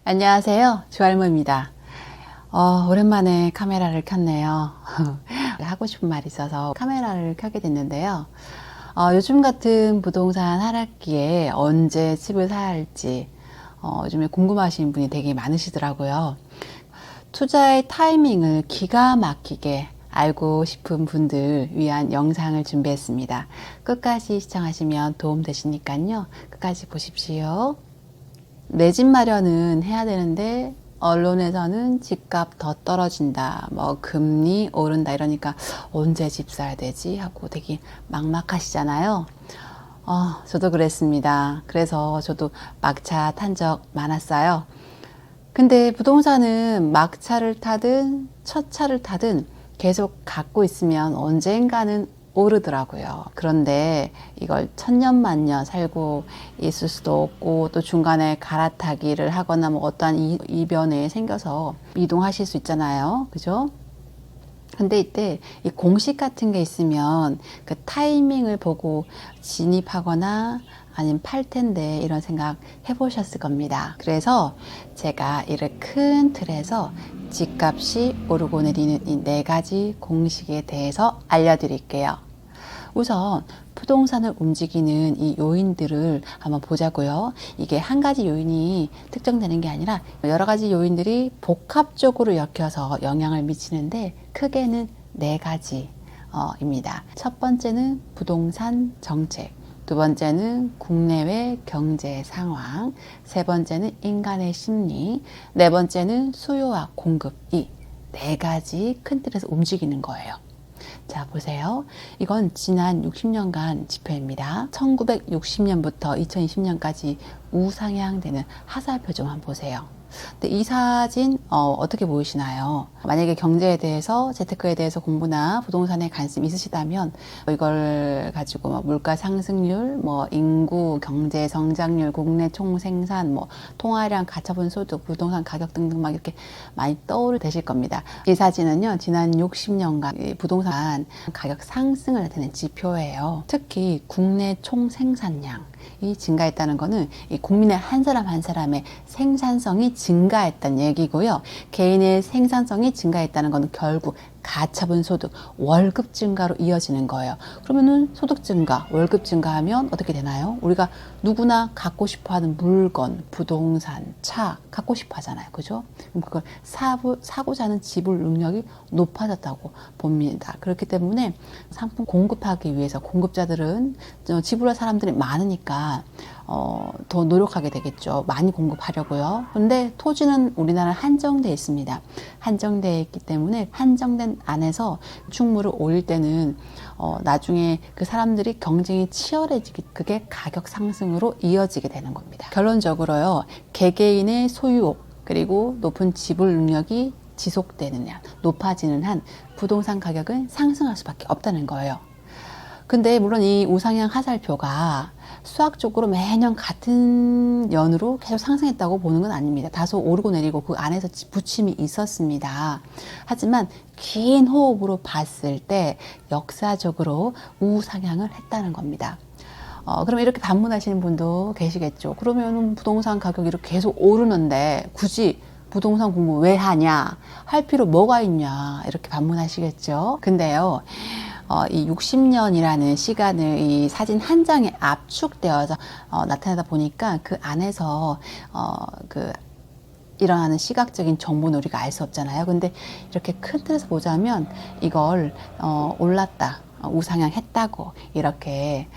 안녕하세요. 주할모입니다. 오랜만에 카메라를 켰네요. 하고 싶은 말이 있어서 카메라를 켜게 됐는데요. 요즘 같은 부동산 하락기에 언제 집을 사야 할지 요즘에 궁금하신 분이 되게 많으시더라고요. 투자의 타이밍을 기가 막히게 알고 싶은 분들 위한 영상을 준비했습니다. 끝까지 시청하시면 도움 되시니까요. 끝까지 보십시오. 내 집 마련은 해야 되는데 언론에서는 집값 더 떨어진다, 뭐 금리 오른다 이러니까 언제 집 사야 되지 하고 되게 막막하시잖아요. 저도 그랬습니다. 그래서 저도 막차 탄 적 많았어요. 근데 부동산은 막차를 타든 첫 차를 타든 계속 갖고 있으면 언젠가는 오르더라고요. 그런데 이걸 천년만년 살고 있을 수도 없고 또 중간에 갈아타기를 하거나 뭐 어떠한 이변이 생겨서 이동하실 수 있잖아요. 그죠? 근데 이때 이 공식 같은 게 있으면 그 타이밍을 보고 진입하거나 아니면 팔 텐데 이런 생각 해보셨을 겁니다. 그래서 제가 이를 큰 틀에서 집값이 오르고 내리는 이 네 가지 공식에 대해서 알려드릴게요. 우선 부동산을 움직이는 이 요인들을 한번 보자고요. 이게 한 가지 요인이 특정되는 게 아니라 여러 가지 요인들이 복합적으로 엮여서 영향을 미치는데 크게는 네 가지입니다. 첫 번째는 부동산 정책, 두 번째는 국내외 경제 상황, 세 번째는 인간의 심리, 네 번째는 수요와 공급. 이 네 가지 큰 틀에서 움직이는 거예요. 자, 보세요. 이건 지난 60년간 지표입니다. 1960년부터 2020년까지 우상향되는 하살표 좀 한번 보세요. 근데 이 사진 어떻게 보이시나요? 만약에 경제에 대해서, 재테크에 대해서 공부나 부동산에 관심 있으시다면 이걸 가지고 뭐 물가 상승률, 뭐 인구, 경제 성장률, 국내 총생산, 뭐 통화량, 가처분 소득, 부동산 가격 등등 막 이렇게 많이 떠오르 되실 겁니다. 이 사진은요, 지난 60년간 부동산 가격 상승을 나타낸 지표예요. 특히 국내 총생산량 이 증가했다는 것은 이 국민의 한 사람 한 사람의 생산성이 증가했다는 얘기고요. 개인의 생산성이 증가했다는 것은 결국 가처분 소득, 월급 증가로 이어지는 거예요. 그러면은 소득 증가, 월급 증가하면 어떻게 되나요? 우리가 누구나 갖고 싶어 하는 물건, 부동산, 차 갖고 싶어 하잖아요. 그죠? 그럼 그걸 사고자 하는 지불 능력이 높아졌다고 봅니다. 그렇기 때문에 상품 공급하기 위해서 공급자들은 지불할 사람들이 많으니까 더 노력하게 되겠죠. 많이 공급하려고요. 그런데 토지는 우리나라는 한정되어 있습니다. 한정되어 있기 때문에 한정된 안에서 축물을 올릴 때는 나중에 그 사람들이 경쟁이 치열해지기 그게 가격 상승으로 이어지게 되는 겁니다. 결론적으로요. 개개인의 소유 그리고 높은 지불 능력이 지속되는 한, 높아지는 한 부동산 가격은 상승할 수밖에 없다는 거예요. 근데 물론 이 우상향 하살표가 수학적으로 매년 같은 연으로 계속 상승했다고 보는 건 아닙니다. 다소 오르고 내리고 그 안에서 부침이 있었습니다. 하지만 긴 호흡으로 봤을 때 역사적으로 우상향을 했다는 겁니다. 그럼 이렇게 반문하시는 분도 계시겠죠. 그러면 부동산 가격이 이렇게 계속 오르는데 굳이 부동산 공부 왜 하냐? 할 필요 뭐가 있냐? 이렇게 반문하시겠죠. 근데요. 이 60년이라는 시간을 이 사진 한 장에 압축되어서 나타나다 보니까 그 안에서 일어나는 시각적인 정보는 우리가 알 수 없잖아요. 근데 이렇게 큰 틀에서 보자면 이걸 올랐다. 우상향 했다고 이렇게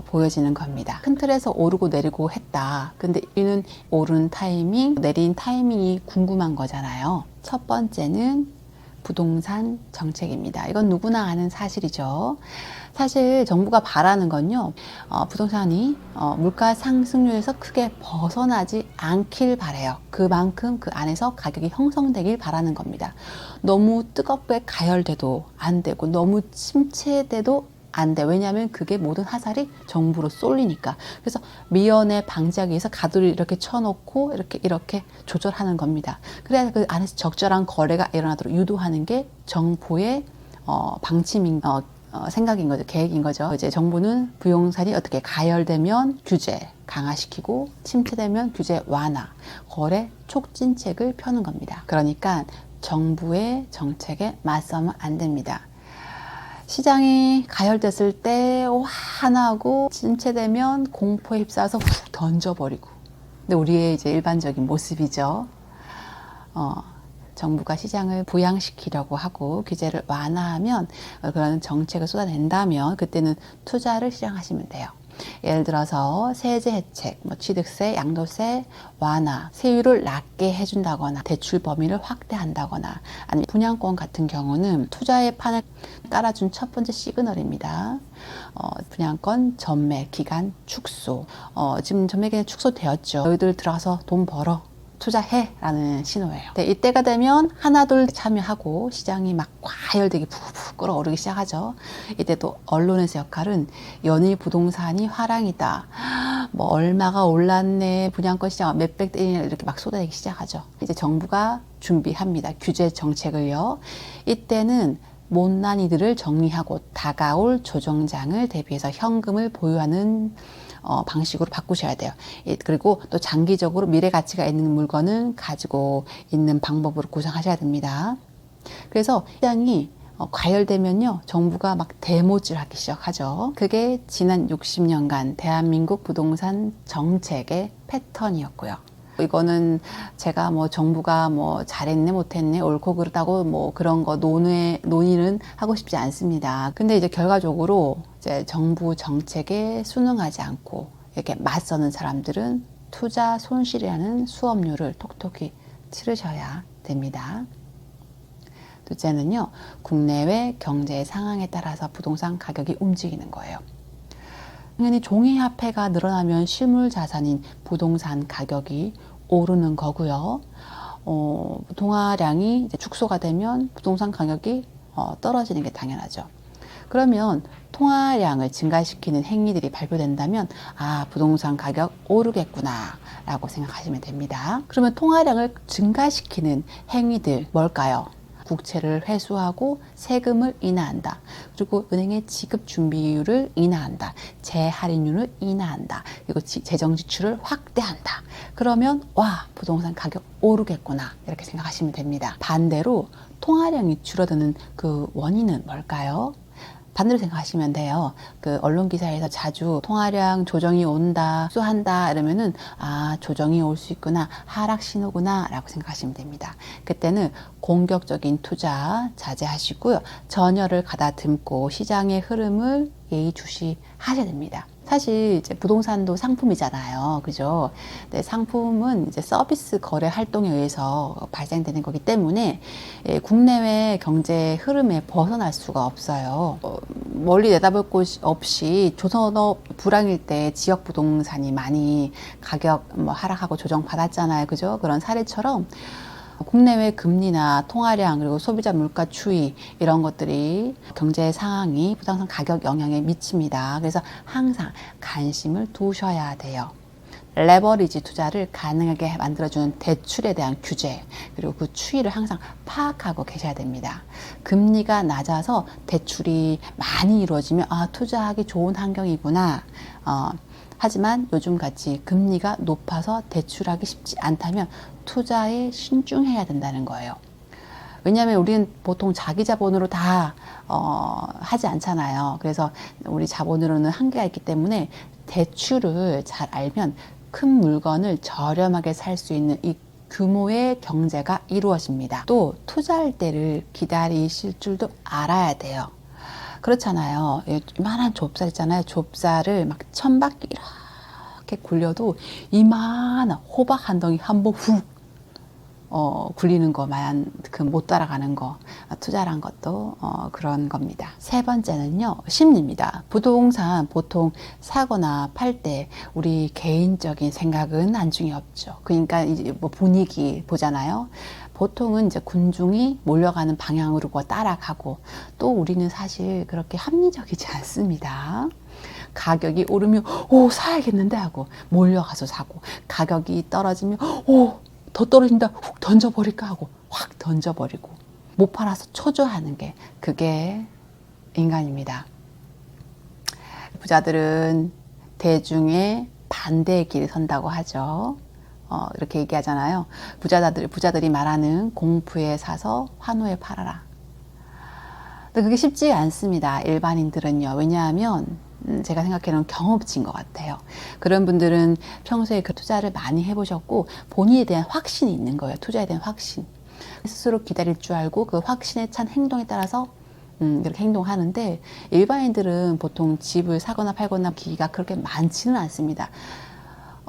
보여지는 겁니다. 큰 틀에서 오르고 내리고 했다. 근데 이는 오른 타이밍, 내린 타이밍이 궁금한 거잖아요. 첫 번째는 부동산 정책입니다. 이건 누구나 아는 사실이죠. 사실 정부가 바라는 건요, 부동산이 물가 상승률에서 크게 벗어나지 않길 바래요. 그만큼 그 안에서 가격이 형성되길 바라는 겁니다. 너무 뜨겁게 가열돼도 안 되고 너무 침체돼도 안 돼. 왜냐하면 그게 모든 화살이 정부로 쏠리니까. 그래서 미연에 방지하기 위해서 가두리를 이렇게 쳐놓고 이렇게 조절하는 겁니다. 그래야 그 안에서 적절한 거래가 일어나도록 유도하는 게 정부의 방침인 생각인 거죠. 계획인 거죠. 이제 정부는 부동산이 어떻게 가열되면 규제 강화시키고 침체되면 규제 완화, 거래 촉진책을 펴는 겁니다. 그러니까 정부의 정책에 맞서면 안 됩니다. 시장이 가열됐을 때 화나고 침체되면 공포에 휩싸여서 훅 던져버리고. 근데 우리의 이제 일반적인 모습이죠. 정부가 시장을 부양시키려고 하고 규제를 완화하면 그런 정책을 쏟아낸다면 그때는 투자를 시작하시면 돼요. 예를 들어서 세제 혜택, 취득세, 양도세 완화, 세율을 낮게 해준다거나 대출 범위를 확대한다거나 아니면 분양권 같은 경우는 투자의 판을 깔아준 첫 번째 시그널입니다. 분양권 전매 기간 축소. 지금 전매 기간 축소되었죠. 너희들 들어가서 돈 벌어. 투자해 라는 신호예요. 네, 이때가 되면 하나둘 참여하고 시장이 막 과열되게 푹푹 끓어오르기 시작하죠. 이때 또 언론에서 역할은 연일 부동산이 화랑이다. 얼마가 올랐네. 분양권 시장 몇백 대이나 이렇게 막 쏟아내기 시작하죠. 이제 정부가 준비합니다. 규제 정책을요. 이때는 못난이들을 정리하고 다가올 조정장을 대비해서 현금을 보유하는 방식으로 바꾸셔야 돼요. 그리고 또 장기적으로 미래 가치가 있는 물건은 가지고 있는 방법으로 구성하셔야 됩니다. 그래서 시장이 과열되면요, 정부가 막 대모질하기 시작하죠. 그게 지난 60년간 대한민국 부동산 정책의 패턴이었고요. 이거는 제가 정부가 잘했네 못했네 옳고 그르다고 그런 거 논의는 하고 싶지 않습니다. 근데 이제 결과적으로 이제 정부 정책에 순응하지 않고 이렇게 맞서는 사람들은 투자 손실이라는 수업료를 톡톡히 치르셔야 됩니다. 둘째는요, 국내외 경제 상황에 따라서 부동산 가격이 움직이는 거예요. 당연히 종이화폐가 늘어나면 실물 자산인 부동산 가격이 오르는 거고요. 통화량이 이제 축소가 되면 부동산 가격이 떨어지는 게 당연하죠. 그러면 통화량을 증가시키는 행위들이 발표된다면 부동산 가격 오르겠구나 라고 생각하시면 됩니다. 그러면 통화량을 증가시키는 행위들 뭘까요? 국채를 회수하고 세금을 인하한다. 그리고 은행의 지급 준비율을 인하한다. 재할인율을 인하한다. 그리고 재정 지출을 확대한다. 그러면 부동산 가격 오르겠구나 이렇게 생각하시면 됩니다. 반대로 통화량이 줄어드는 그 원인은 뭘까요? 반대로 생각하시면 돼요. 그 언론 기사에서 자주 통화량 조정이 온다, 흡수한다 이러면은 조정이 올 수 있구나, 하락 신호구나 라고 생각하시면 됩니다. 그때는 공격적인 투자 자제하시고요. 전열을 가다듬고 시장의 흐름을 예의주시하셔야 됩니다. 사실 이제 부동산도 상품이잖아요. 그죠? 네, 상품은 이제 서비스 거래 활동에 의해서 발생되는 거기 때문에 국내외 경제 흐름에 벗어날 수가 없어요. 멀리 내다볼 곳 없이 조선업 불황일 때 지역 부동산이 많이 가격 하락하고 조정받았잖아요. 그죠? 그런 사례처럼 국내외 금리나 통화량 그리고 소비자 물가 추이 이런 것들이 경제 상황이 부동산 가격 영향에 미칩니다. 그래서 항상 관심을 두셔야 돼요. 레버리지 투자를 가능하게 만들어주는 대출에 대한 규제 그리고 그 추이를 항상 파악하고 계셔야 됩니다. 금리가 낮아서 대출이 많이 이루어지면 투자하기 좋은 환경이구나. 하지만 요즘같이 금리가 높아서 대출하기 쉽지 않다면 투자에 신중해야 된다는 거예요. 왜냐하면 우리는 보통 자기 자본으로 다 하지 않잖아요. 그래서 우리 자본으로는 한계가 있기 때문에 대출을 잘 알면 큰 물건을 저렴하게 살 수 있는 이 규모의 경제가 이루어집니다. 또 투자할 때를 기다리실 줄도 알아야 돼요. 그렇잖아요. 이만한 좁쌀 있잖아요. 좁쌀을 막 1000바퀴 이렇게 굴려도 이만한 호박 한 덩이 한 번 훅 굴리는 거만 못 따라가는 거, 투자란 것도 그런 겁니다. 세 번째는요, 심리입니다. 부동산 보통 사거나 팔 때 우리 개인적인 생각은 안중에 없죠. 그러니까 이제 분위기 보잖아요. 보통은 이제 군중이 몰려가는 방향으로 따라가고 또 우리는 사실 그렇게 합리적이지 않습니다. 가격이 오르면 사야겠는데 하고 몰려가서 사고, 가격이 떨어지면 더 떨어진다 훅 던져버릴까 하고 확 던져버리고 못 팔아서 초조하는 게 그게 인간입니다. 부자들은 대중의 반대의 길을 선다고 하죠. 이렇게 얘기하잖아요. 부자들이 말하는 공부에 사서 환호에 팔아라. 근데 그게 쉽지 않습니다. 일반인들은요. 왜냐하면 제가 생각해는 경험치인 것 같아요. 그런 분들은 평소에 그 투자를 많이 해보셨고 본인에 대한 확신이 있는 거예요. 투자에 대한 확신. 스스로 기다릴 줄 알고 그 확신에 찬 행동에 따라서 이렇게 행동하는데, 일반인들은 보통 집을 사거나 팔거나 기회가 그렇게 많지는 않습니다.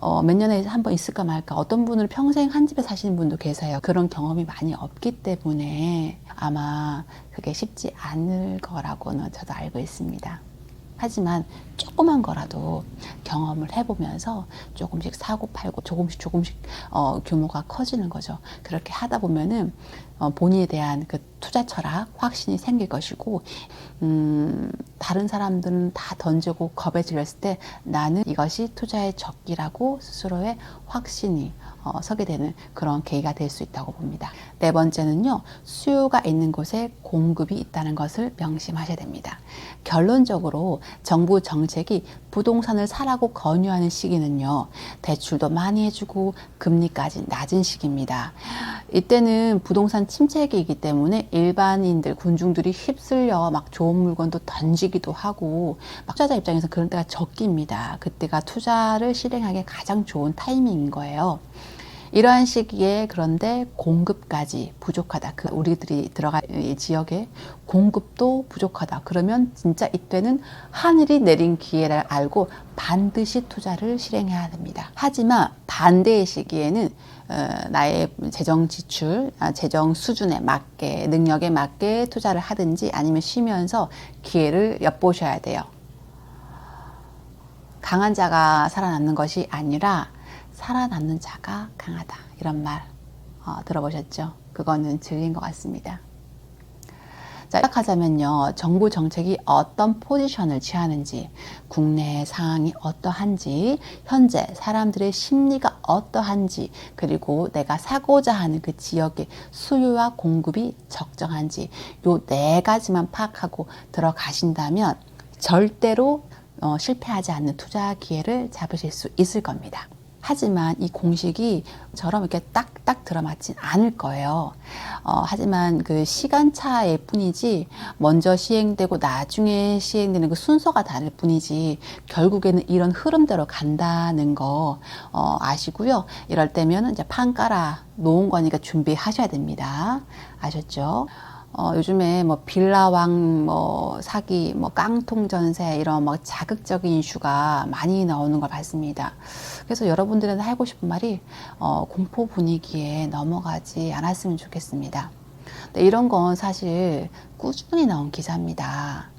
몇 년에 한 번 있을까 말까. 어떤 분은 평생 한 집에 사시는 분도 계세요. 그런 경험이 많이 없기 때문에 아마 그게 쉽지 않을 거라고는 저도 알고 있습니다. 하지만 조그만 거라도 경험을 해보면서 조금씩 사고 팔고 조금씩 규모가 커지는 거죠. 그렇게 하다 보면은 본인에 대한 그 투자 철학, 확신이 생길 것이고, 다른 사람들은 다 던지고 겁에 질렸을 때 나는 이것이 투자의 적기라고 스스로의 확신이 서게 되는 그런 계기가 될 수 있다고 봅니다. 네 번째는요, 수요가 있는 곳에 공급이 있다는 것을 명심하셔야 됩니다. 결론적으로 정부 정책이 부동산을 사라고 권유하는 시기는요, 대출도 많이 해주고 금리까지 낮은 시기입니다. 이때는 부동산 침체기이기 때문에 일반인들, 군중들이 휩쓸려 막 좋은 물건도 던지기도 하고, 막 투자자 입장에서 그런 때가 적기입니다. 그때가 투자를 실행하기 가장 좋은 타이밍인 거예요. 이러한 시기에 그런데 공급까지 부족하다. 우리들이 들어갈 이 지역에 공급도 부족하다. 그러면 진짜 이때는 하늘이 내린 기회를 알고 반드시 투자를 실행해야 됩니다. 하지만 반대의 시기에는 나의 재정 지출, 재정 수준에 맞게, 능력에 맞게 투자를 하든지 아니면 쉬면서 기회를 엿보셔야 돼요. 강한 자가 살아남는 것이 아니라 살아남는 자가 강하다. 이런 말 들어보셨죠? 그거는 진리인 것 같습니다. 자, 시작하자면요. 정부 정책이 어떤 포지션을 취하는지, 국내 상황이 어떠한지, 현재 사람들의 심리가 어떠한지, 그리고 내가 사고자 하는 그 지역의 수요와 공급이 적정한지, 요 네 가지만 파악하고 들어가신다면 절대로 실패하지 않는 투자 기회를 잡으실 수 있을 겁니다. 하지만 이 공식이 저럼 이렇게 딱딱 들어맞진 않을 거예요. 하지만 그 시간차일 뿐이지, 먼저 시행되고 나중에 시행되는 그 순서가 다를 뿐이지, 결국에는 이런 흐름대로 간다는 거 아시고요. 이럴 때면 이제 판 깔아 놓은 거니까 준비하셔야 됩니다. 아셨죠? 요즘에 뭐 빌라왕 사기, 깡통 전세, 이런 자극적인 이슈가 많이 나오는 걸 봤습니다. 그래서 여러분들한테 하고 싶은 말이 공포 분위기에 넘어가지 않았으면 좋겠습니다. 근데 이런 건 사실 꾸준히 나온 기사입니다.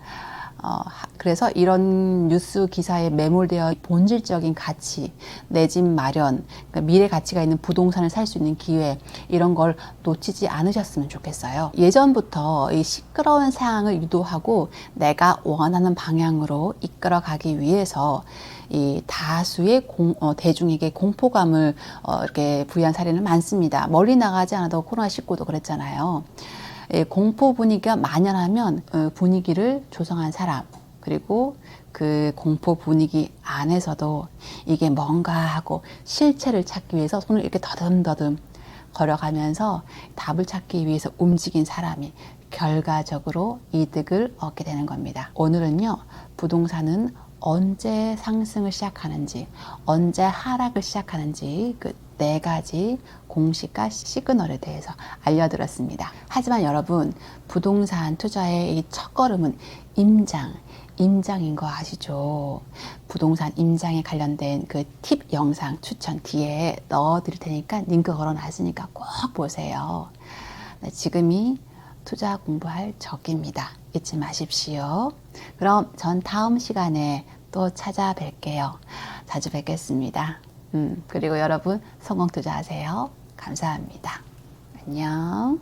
그래서 이런 뉴스 기사에 매몰되어 본질적인 가치, 내 집 마련, 그러니까 미래 가치가 있는 부동산을 살 수 있는 기회, 이런 걸 놓치지 않으셨으면 좋겠어요. 예전부터 이 시끄러운 상황을 유도하고 내가 원하는 방향으로 이끌어가기 위해서 이 다수의 대중에게 공포감을 이렇게 부여한 사례는 많습니다. 멀리 나가지 않아도 코로나19도 그랬잖아요. 공포 분위기가 만연하면 분위기를 조성한 사람, 그리고 그 공포 분위기 안에서도 이게 뭔가 하고 실체를 찾기 위해서 손을 이렇게 더듬더듬 걸어가면서 답을 찾기 위해서 움직인 사람이 결과적으로 이득을 얻게 되는 겁니다. 오늘은요, 부동산은 언제 상승을 시작하는지, 언제 하락을 시작하는지 그 네 가지 공식과 시그널에 대해서 알려드렸습니다. 하지만 여러분, 부동산 투자의 이 첫걸음은 임장인 거 아시죠? 부동산 임장에 관련된 그 팁 영상 추천 뒤에 넣어드릴 테니까 링크 걸어놨으니까 꼭 보세요. 네, 지금이 투자 공부할 적기입니다. 잊지 마십시오. 그럼 전 다음 시간에 또 찾아뵐게요. 자주 뵙겠습니다. 그리고 여러분 성공 투자하세요. 감사합니다. 안녕.